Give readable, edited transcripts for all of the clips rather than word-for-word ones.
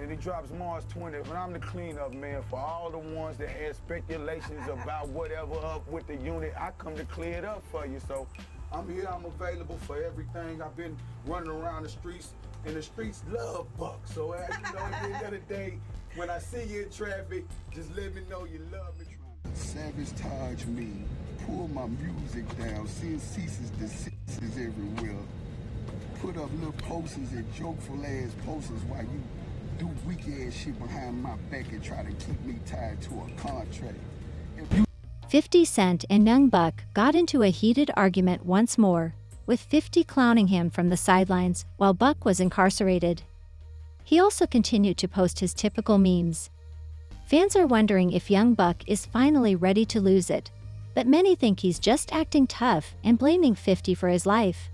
and it drops March 20th, and I'm the cleanup man for all the ones that had speculations about whatever up with the unit. I come to clear it up for you, so I'm here, I'm available for everything. I've been running around the streets, and the streets love Buck, so at the end of the day, when I see you in traffic, just let me know you love me. Sabotage me, pull my music down, send ceases desist everywhere. Put up little posters and jokeful ass posters while you do weak ass shit behind my back and try to keep me tied to a contract. 50 Cent and Young Buck got into a heated argument once more, with 50 clowning him from the sidelines while Buck was incarcerated. He also continued to post his typical memes. Fans are wondering if Young Buck is finally ready to lose it, but many think he's just acting tough and blaming 50 for his life.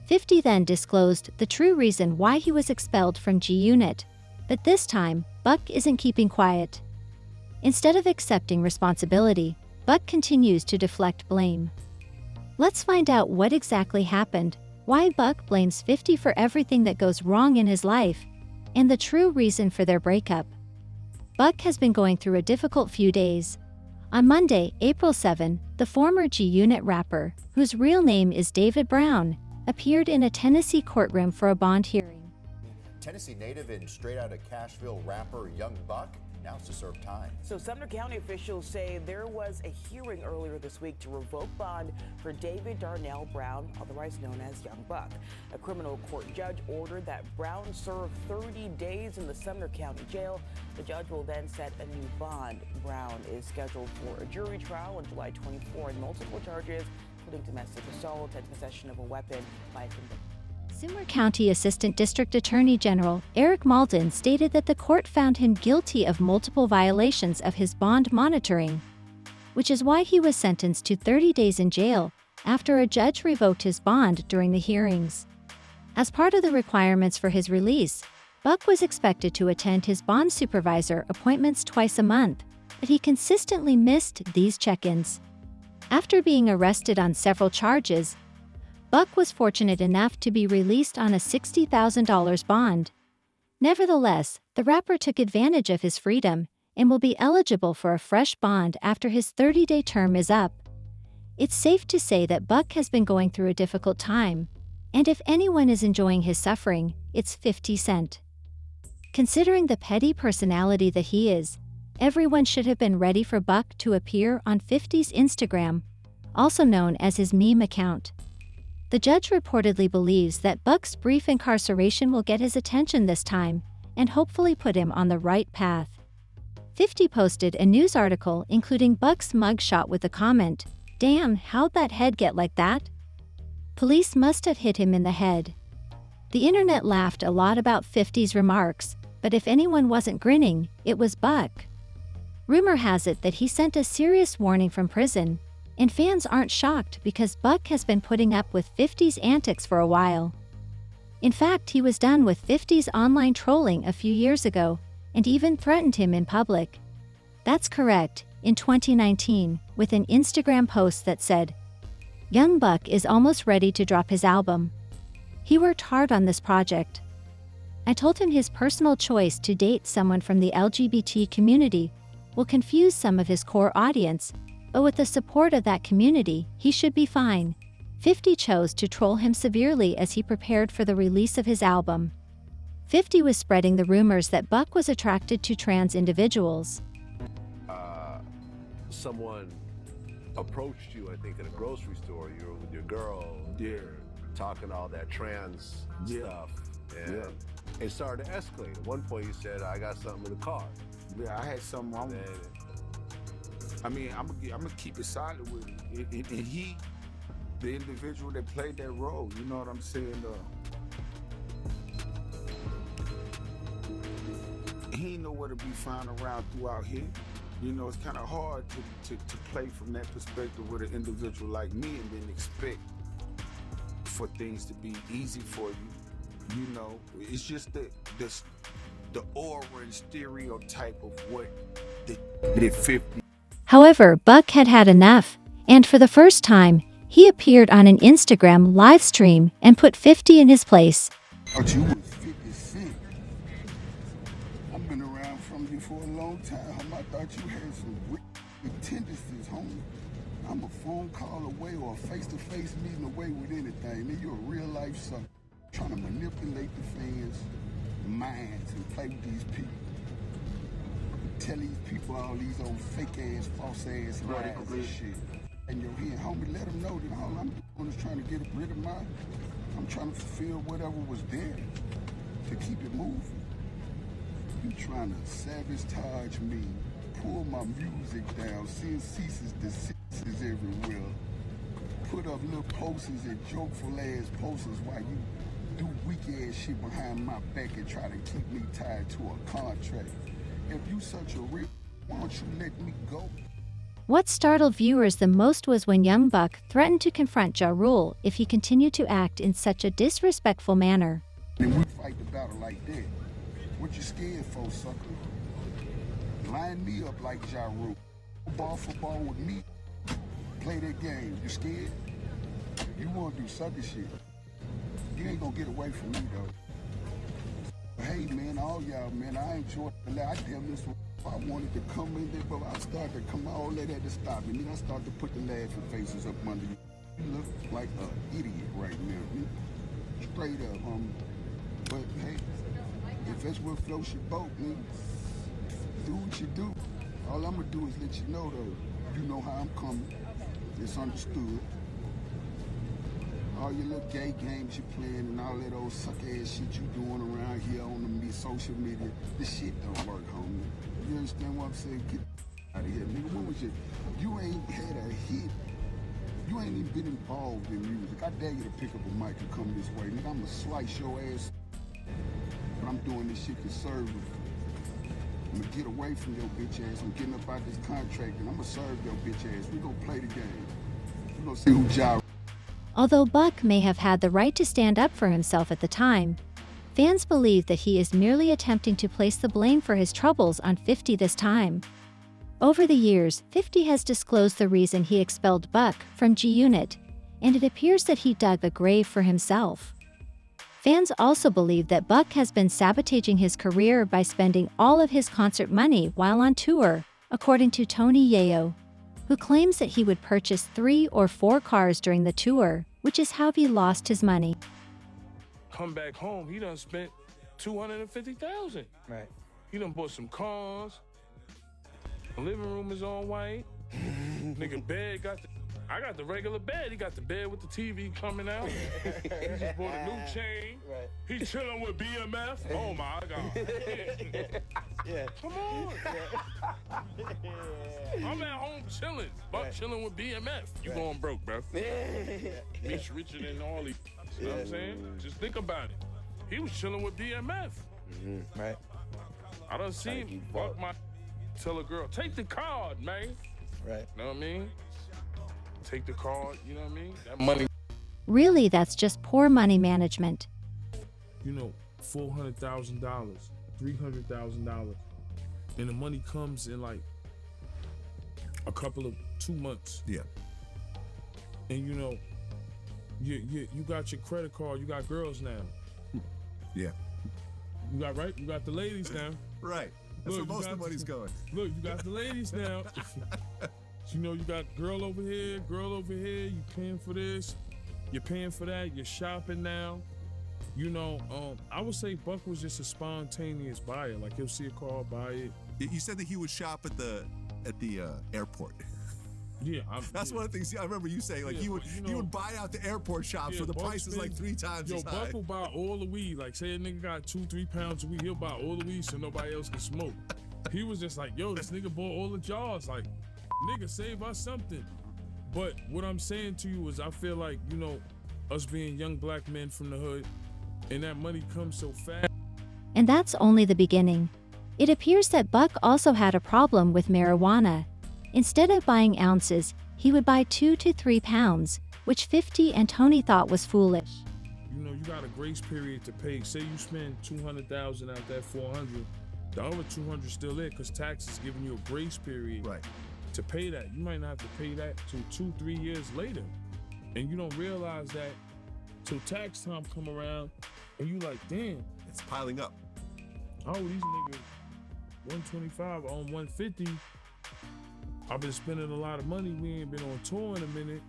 50 then disclosed the true reason why he was expelled from G-Unit, but this time, Buck isn't keeping quiet. Instead of accepting responsibility, Buck continues to deflect blame. Let's find out what exactly happened, why Buck blames 50 for everything that goes wrong in his life, and the true reason for their breakup. Buck has been going through a difficult few days. On Monday, April 7, the former G-Unit rapper, whose real name is David Brown, appeared in a Tennessee courtroom for a bond hearing. Tennessee native and straight out of Cashville rapper Young Buck announced to serve time. So Sumner County officials say there was a hearing earlier this week to revoke bond for David Darnell Brown, otherwise known as Young Buck. A criminal court judge ordered that Brown serve 30 days in the Sumner County jail. The judge will then set a new bond. Brown is scheduled for a jury trial on July 24 on multiple charges, including domestic assault and possession of a weapon by a convicted. Sumner County Assistant District Attorney General Eric Malden stated that the court found him guilty of multiple violations of his bond monitoring, which is why he was sentenced to 30 days in jail after a judge revoked his bond during the hearings. As part of the requirements for his release, Buck was expected to attend his bond supervisor appointments twice a month, but he consistently missed these check-ins. After being arrested on several charges, Buck was fortunate enough to be released on a $60,000 bond. Nevertheless, the rapper took advantage of his freedom and will be eligible for a fresh bond after his 30-day term is up. It's safe to say that Buck has been going through a difficult time, and if anyone is enjoying his suffering, it's 50 Cent. Considering the petty personality that he is, everyone should have been ready for Buck to appear on 50's Instagram, also known as his meme account. The judge reportedly believes that Buck's brief incarceration will get his attention this time and hopefully put him on the right path. 50 posted a news article including Buck's mugshot with the comment, "Damn, how'd that head get like that? Police must have hit him in the head." The internet laughed a lot about 50's remarks, but if anyone wasn't grinning, it was Buck. Rumor has it that he sent a serious warning from prison, and fans aren't shocked because Buck has been putting up with 50's antics for a while. In fact, he was done with 50's online trolling a few years ago and even threatened him in public. That's correct, in 2019, with an Instagram post that said, "Young Buck is almost ready to drop his album. He worked hard on this project. I told him his personal choice to date someone from the LGBT community will confuse some of his core audience, but with the support of that community, he should be fine." 50 chose to troll him severely as he prepared for the release of his album. 50 was spreading the rumors that Buck was attracted to trans individuals. Someone approached you, I think, at a grocery store. You were with your girl, talking all that trans stuff, and it started to escalate. At one point, you said, "I got something in the car." Yeah, I had something wrong. I mean, I'm gonna keep it solid with him. And he, the individual that played that role, you know what I'm saying? He ain't nowhere to be found around throughout here. You know, it's kind of hard to play from that perspective with an individual like me and then expect for things to be easy for you. You know, it's just the aura and stereotype of what the 50. However, Buck had had enough, and for the first time, he appeared on an Instagram live stream and put 50 in his place. Thought you was 50 Cent. I've been around from you for a long time. I thought you had some real tendencies, homie. I'm a phone call away or a face-to-face meeting away with anything. Man, you're a real-life sucker. Trying to manipulate the fans' minds and play with these people. Tell these people all these old fake-ass, false-ass lies and shit. And your head, homie, let them know that all I'm doing is trying to get rid of I'm trying to fulfill whatever was there to keep it moving. You trying to sabotage me, pull my music down, send ceases desist everywhere, put up little posters and jokeful-ass posters while you do weak-ass shit behind my back and try to keep me tied to a contract. If you such a real, why don't you let me go? What startled viewers the most was when Young Buck threatened to confront Ja Rule if he continued to act in such a disrespectful manner. And we fight the battle like that. What you scared for, sucker? Line me up like Ja Rule. Ball for ball with me. Play that game. You scared? You want to do sucker shit. You ain't gonna get away from me, though. Hey, man, all y'all, man, I enjoy it. I damn this one. I wanted to come in there, but I started to come, all that had to stop. And then I started to put the laughing faces up under you. You look like an idiot right now, man. Straight up, But, hey, if that's what floats your boat, man, do what you do. All I'm gonna do is let you know, though, you know how I'm coming. It's understood. All your little gay games you playing and all that old suck-ass shit you doing around here on the social media, this shit don't work, homie. You understand what I'm saying? Get out of here, nigga. What was you ain't had a hit. You ain't even been involved in music. I dare you to pick up a mic and come this way, nigga. I'ma slice your ass. But I'm doing this shit conservative. I'm gonna get away from your bitch ass. I'm getting up out this contract and I'm gonna serve your bitch ass. We gonna play the game. We gonna see who Ja. Although Buck may have had the right to stand up for himself at the time, fans believe that he is merely attempting to place the blame for his troubles on 50 this time. Over the years, 50 has disclosed the reason he expelled Buck from G-Unit, and it appears that he dug a grave for himself. Fans also believe that Buck has been sabotaging his career by spending all of his concert money while on tour, according to Tony Yayo, who claims that he would purchase 3 or 4 cars during the tour, which is how he lost his money. Come back home, he done spent $250,000. Right. He done bought some cars. The living room is all white. Nigga bed I got the regular bed. He got the bed with the TV coming out. He just bought a new chain. Right. He chilling with BMF. Oh my God. Yeah. Come on. I'm at home chilling. Buck chilling with BMF. You going broke, bro. Mitch Richard and all these. You know what I'm saying? Just think about it. He was chilling with BMF. Right. I done seen Buck tell a girl, take the card, man. Right. Know what I mean? Take the card, you know what I mean? That money. Really, that's just poor money management. You know, $400,000, $300,000, and the money comes in like a couple of 2 months. Yeah. And you know, you got your credit card, you got girls now. Yeah. You got the ladies now. Right. That's where most of the money's going. Look, you got the ladies now. You know, you got girl over here, you paying for this, you're paying for that, you're shopping now. You know, I would say Buck was just a spontaneous buyer. Like, he'll see a car, buy it. You said that he would shop at the airport. Yeah, that's one of the things I remember you saying. Like, he would buy out the airport shops where the price is like 3 times as high. Buck will buy all the weed. Like, say a nigga got 2-3 pounds of weed, he'll buy all the weed so nobody else can smoke. He was just like, yo, this nigga bought all the jars. Like, nigga, save us something. But what I'm saying to you is, I feel like, you know, us being young black men from the hood, and that money comes so fast. And that's only the beginning. It appears that Buck also had a problem with marijuana. Instead of buying ounces, he would buy 2 to 3 pounds, which 50 and Tony thought was foolish. You know, you got a grace period to pay. Say you spend $200,000 out that $400, the other $200 still there because taxes giving you a grace period. Right. To pay that. You might not have to pay that till 2-3 years later. And you don't realize that till tax time come around and you like, damn. It's piling up. Oh, these niggas 125 on 150. I've been spending a lot of money. We ain't been on tour in a minute.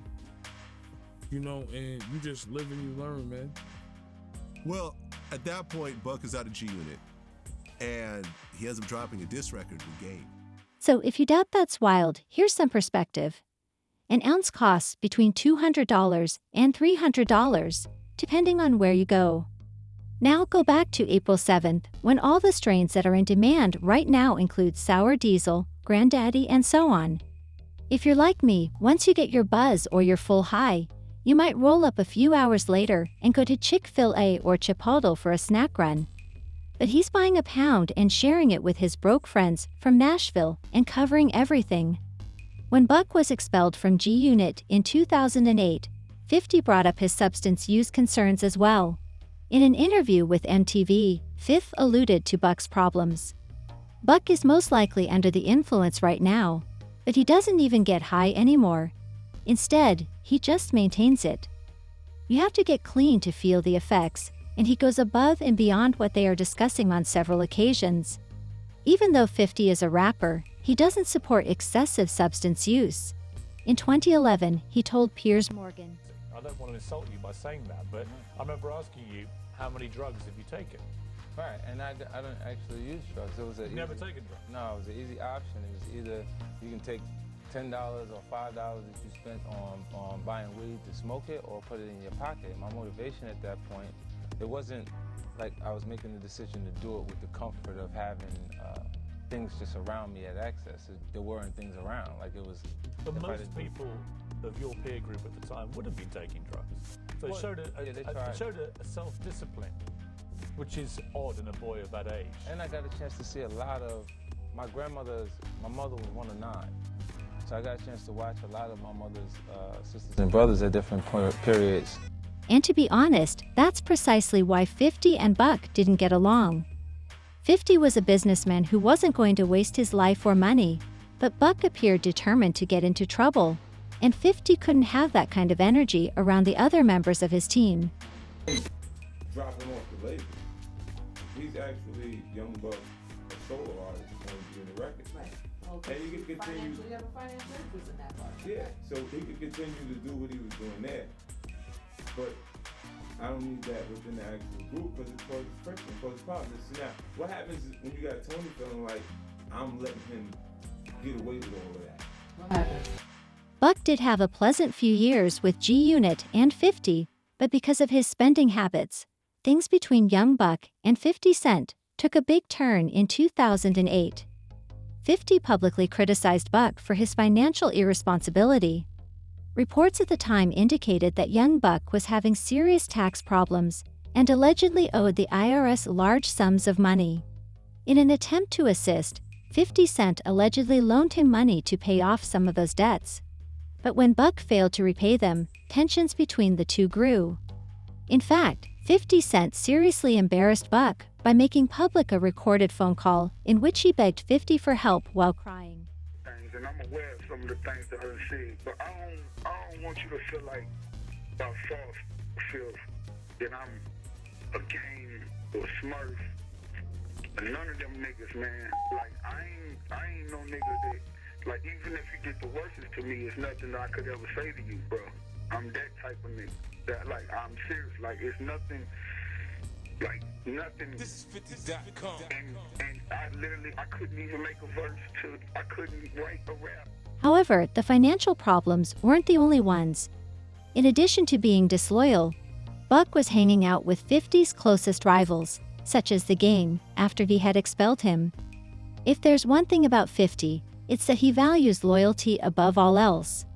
You know, and you just live and you learn, man. Well, at that point, Buck is out of G Unit, and he ends up dropping a diss record with Game. So if you doubt that's wild, here's some perspective. An ounce costs between $200 and $300, depending on where you go. Now go back to April 7th, when all the strains that are in demand right now include Sour Diesel, Granddaddy, and so on. If you're like me, once you get your buzz or your full high, you might roll up a few hours later and go to Chick-fil-A or Chipotle for a snack run. But he's buying a pound and sharing it with his broke friends from Nashville and covering everything. When Buck was expelled from G Unit in 2008, 50 brought up his substance use concerns as well. In an interview with MTV, Fifth alluded to Buck's problems. Buck is most likely under the influence right now, but he doesn't even get high anymore. Instead, he just maintains it. You have to get clean to feel the effects, and he goes above and beyond what they are discussing on several occasions. Even though 50 is a rapper, he doesn't support excessive substance use. In 2011, he told Piers Morgan, I don't want to insult you by saying that, but I remember asking you, how many drugs have you taken? Right, and I don't actually use drugs. It was a Never taken drugs? No, it was an easy option. It was either you can take $10 or $5 that you spent on buying weed to smoke it or put it in your pocket. My motivation at that point, it wasn't like I was making the decision to do it with the comfort of having things just around me at access. There weren't things around. Like it was. But most people of your peer group at the time would have been taking drugs. So it showed a self-discipline, which is odd in a boy of that age. And I got a chance to see a lot of my mother was one of 9. So I got a chance to watch a lot of my mother's sisters and brothers at different periods. And to be honest, that's precisely why 50 and Buck didn't get along. 50 was a businessman who wasn't going to waste his life or money, but Buck appeared determined to get into trouble, and 50 couldn't have that kind of energy around the other members of his team. Dropping off the label. He's actually Young Buck, a solo artist, going to be in the record. Right. Okay. And you can continue. You have a financial interest in that part. Yeah, so he could continue to do what he was doing there. But I don't need that within the actual group because it causes friction, causes problems. So now, what happens is when you got Tony feeling like I'm letting him get away with all of that? What happens? Buck did have a pleasant few years with G Unit and 50, but because of his spending habits, things between Young Buck and 50 Cent took a big turn in 2008. 50 publicly criticized Buck for his financial irresponsibility. Reports at the time indicated that Young Buck was having serious tax problems and allegedly owed the IRS large sums of money. In an attempt to assist, 50 Cent allegedly loaned him money to pay off some of those debts. But when Buck failed to repay them, tensions between the two grew. In fact, 50 Cent seriously embarrassed Buck by making public a recorded phone call in which he begged 50 for help while crying. And I'm aware of some of the things that I said, but I don't want you to feel like about false feels that I'm a game or Smurf. None of them niggas, man. Like I ain't no nigga that, like, even if you get the worstest to me, it's nothing that I could ever say to you, bro. I'm that type of nigga. That, like, I'm serious. Like, it's nothing. Like, nothing. This is 50.com. And I couldn't even make a verse I couldn't write a rap. However, the financial problems weren't the only ones. In addition to being disloyal, Buck was hanging out with 50's closest rivals, such as The Game, after he had expelled him. If there's one thing about 50, it's that he values loyalty above all else.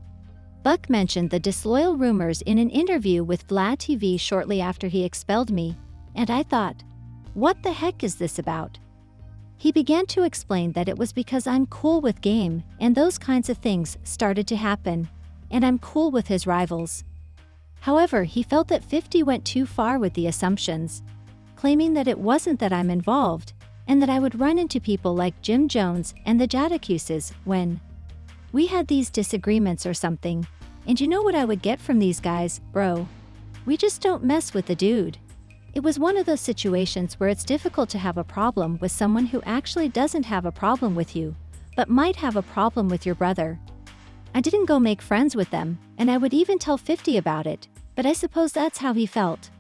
Buck mentioned the disloyal rumors in an interview with Vlad TV shortly after he expelled me, and I thought, what the heck is this about? He began to explain that it was because I'm cool with Game, and those kinds of things started to happen, and I'm cool with his rivals. However, he felt that 50 went too far with the assumptions, claiming that it wasn't that I'm involved, and that I would run into people like Jim Jones and the Jadakises when we had these disagreements or something. And you know what I would get from these guys, bro? We just don't mess with the dude. It was one of those situations where it's difficult to have a problem with someone who actually doesn't have a problem with you, but might have a problem with your brother. I didn't go make friends with them, and I would even tell 50 about it, but I suppose that's how he felt.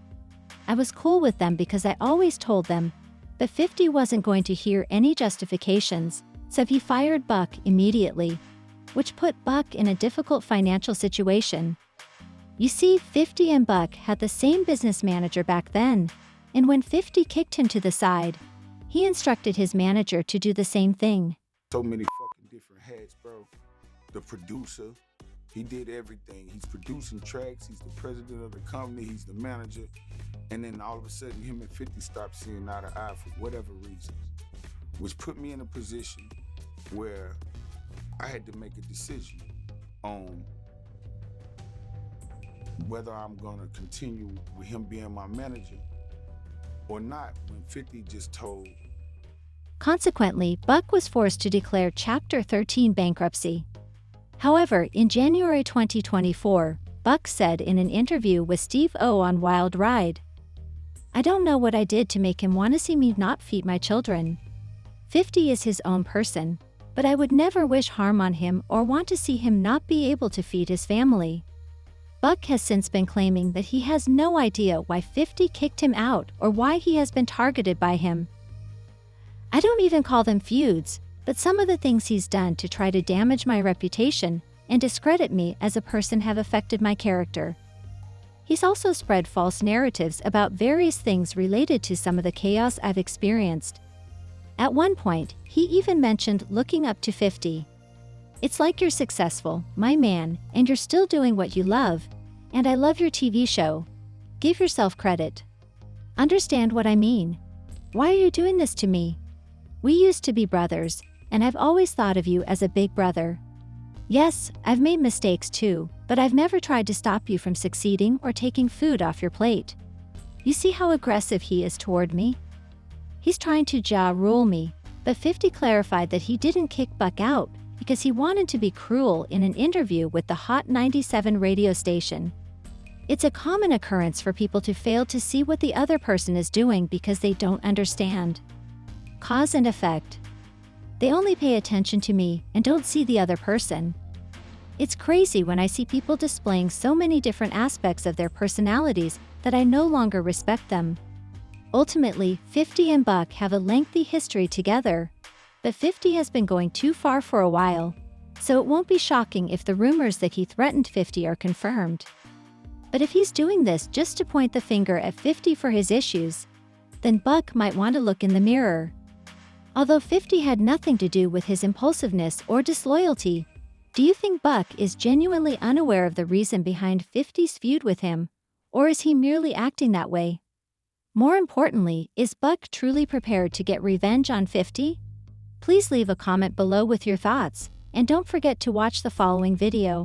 I was cool with them because I always told them, but 50 wasn't going to hear any justifications, so he fired Buck immediately, which put Buck in a difficult financial situation. You see, 50 and Buck had the same business manager back then, and when 50 kicked him to the side, he instructed his manager to do the same thing. So many fucking different hats, bro. The producer, he did everything. He's producing tracks, he's the president of the company, he's the manager, and then all of a sudden him and 50 stopped seeing eye to eye for whatever reasons, which put me in a position where I had to make a decision on whether I'm gonna continue with him being my manager or not, when 50 just told. Consequently, Buck was forced to declare Chapter 13 bankruptcy. However, in January 2024, Buck said in an interview with Steve O on Wild Ride, "I don't know what I did to make him want to see me not feed my children. 50 is his own person, but I would never wish harm on him or want to see him not be able to feed his family." Buck has since been claiming that he has no idea why 50 kicked him out or why he has been targeted by him. I don't even call them feuds, but some of the things he's done to try to damage my reputation and discredit me as a person have affected my character. He's also spread false narratives about various things related to some of the chaos I've experienced. At one point, he even mentioned looking up to 50. It's like you're successful, my man, and you're still doing what you love, and I love your TV show. Give yourself credit. Understand what I mean? Why are you doing this to me? We used to be brothers, and I've always thought of you as a big brother. Yes, I've made mistakes too, but I've never tried to stop you from succeeding or taking food off your plate. You see how aggressive he is toward me? He's trying to rule me, but 50 clarified that he didn't kick Buck out because he wanted to be cruel in an interview with the Hot 97 radio station. It's a common occurrence for people to fail to see what the other person is doing because they don't understand. Cause and effect. They only pay attention to me and don't see the other person. It's crazy when I see people displaying so many different aspects of their personalities that I no longer respect them. Ultimately, 50 and Buck have a lengthy history together, but 50 has been going too far for a while, so it won't be shocking if the rumors that he threatened 50 are confirmed. But if he's doing this just to point the finger at 50 for his issues, then Buck might want to look in the mirror. Although 50 had nothing to do with his impulsiveness or disloyalty, do you think Buck is genuinely unaware of the reason behind 50's feud with him, or is he merely acting that way? More importantly, is Buck truly prepared to get revenge on 50? Please leave a comment below with your thoughts, and don't forget to watch the following video.